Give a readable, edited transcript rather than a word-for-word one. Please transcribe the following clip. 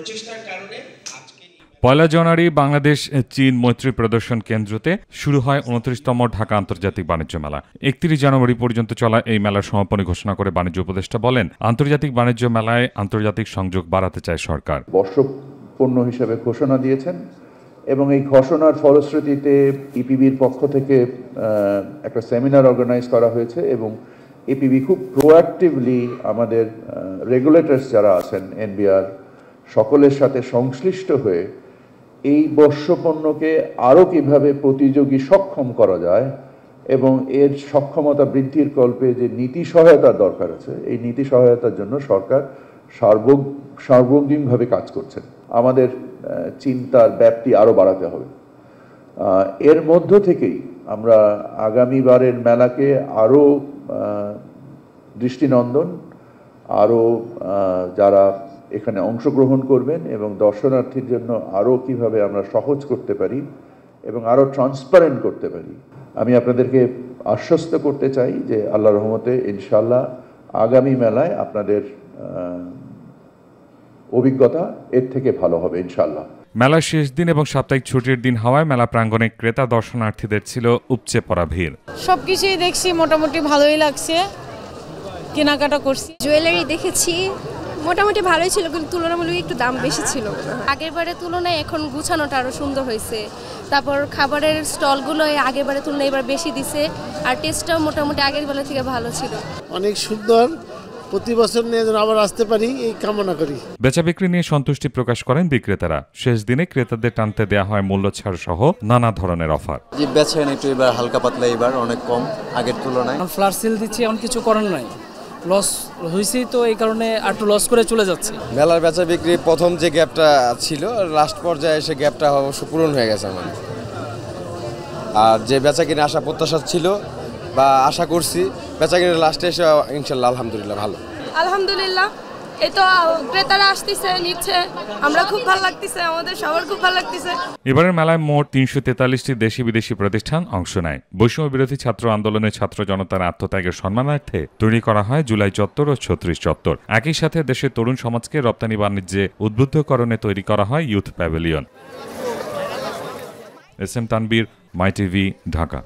প্রচেষ্টার কারণে আজকে পয়লা জানুয়ারি বাংলাদেশ চীন মৈত্রী প্রদর্শন কেন্দ্রতে শুরু হয় ২৯তম ঢাকা আন্তর্জাতিক বাণিজ্য মেলা। ৩১ জানুয়ারি পর্যন্ত চলা এই মেলার সমাপনী ঘোষণা করে বাণিজ্য উপদেষ্টা বলেন, আন্তর্জাতিক বাণিজ্য মেলায় আন্তর্জাতিক সংযোগ বাড়াতে চায় সরকার। বর্ষপূর্ণ হিসেবে ঘোষণা দিয়েছেন এবং এই ঘোষণার ফলশ্রুতিতে ইপিবির পক্ষ থেকে একটা সেমিনার অর্গানাইজ করা হয়েছে এবং ইপিবি খুব প্রোঅ্যাক্টিভলি আমাদের রেগুলেটরস যারা আছেন এনবিআর সকলের সাথে সংশ্লিষ্ট হয়ে এই বর্ষপণ্যকে আরও কীভাবে প্রতিযোগী সক্ষম করা যায় এবং এর সক্ষমতা বৃদ্ধির কল্পে যে নীতি সহায়তার দরকার আছে এই নীতি সহায়তার জন্য সরকার সার্বজনীনভাবে কাজ করছেন। আমাদের চিন্তার ব্যাপ্তি আরও বাড়াতে হবে। এর মধ্য থেকেই আমরা আগামীবারের মেলাকে আরও দৃষ্টিনন্দন, আরও যারা এখানে অংশগ্রহণ করবেন এবং দর্শনার্থীর জন্য আরও কীভাবে আমরা সহজ করতে পারি এবং আরও ট্রান্সপারেন্ট করতে পারি, আমি আপনাদেরকে আশ্বস্ত করতে চাই যে আল্লাহর রহমতে ইনশাআল্লাহ আগামী মেলায় আপনাদের অভিজ্ঞতা এর থেকে ভালো হবে ইনশাআল্লাহ। মেলার শেষ দিন এবং সাপ্তাহিক ছুটির দিন হওয়ায় মেলা প্রাঙ্গণে ক্রেতা দর্শনার্থীদের ছিল উপচে পড়া ভিড়। সবকিছুই দেখছি, মোটামুটি ভালোই লাগছে, কেনাকাটা করছি। জুয়েলারি দেখেছি, মোটামুটি ভালোই ছিল, কিন্তু তুলনামূলক একটু দাম বেশি ছিল। আগের বারের তুলনায় এখন গুছানোটা আরও সুন্দর হয়েছে। তারপর খাবারের স্টলগুলো আগের বারের তুলনায় এবার বেশি দিছে, আর টেস্টটাও মোটামুটি আগের বেলা থেকে ভালো ছিল। অনেক সুন্দর, প্রতি বছর নিয়ে যেন আবার আসতে পারি এই কামনা করি। বেচা বিক্রি নিয়ে সন্তুষ্টি প্রকাশ করেন বিক্রেতারা। শেষ দিনে ক্রেতাদের টানতে দেওয়া হয় মূল্য ছাড় সহ নানা ধরনের অফার। যে বেচেন একটু এবার হালকা পাতলা, এবার অনেক কম আগের তুলনায়। ফ্ল্যাশ সেল দিচ্ছি, এমন কিছু করার নাই, লস হয়েছেই তো এই কারণে একটু লস করে চলে যাচ্ছে। মেলার বেচা বিক্রি প্রথম যে গ্যাপটা ছিল লাস্ট পর্যায়ে এসে গ্যাপটা অবশ্য পূরণ হয়ে গেছে আমার। আর যে বেচা কিনে আশা প্রত্যাশা ছিল বা আশা করছি, বেচা কিনে লাস্টে এসে ইনশাল্লাহ আলহামদুলিল্লাহ ভালো। আলহামদুলিল্লাহ, এই তো ক্রেতারা আসতেছে, নিচ্ছে, আমরা খুব ভালো লাগতেছে, আমাদের সবার খুব ভালো লাগতেছে। এবারের মেলায় মোট ৩৪৩টি দেশি বিদেশি প্রতিষ্ঠান অংশ নেয়। বৈষম্য বিরোধী ছাত্র আন্দোলনের ছাত্র জনতার আত্মত্যাগের সম্মানার্থে তৈরি করা হয় জুলাই চত্বর ও ৩৬ চত্বর। একই সাথে দেশের তরুণ সমাজকে রপ্তানি বাণিজ্যে উদ্বুদ্ধকরণে তৈরি করা হয় youth pavilion. S M Tanvir, my TV, Dhaka.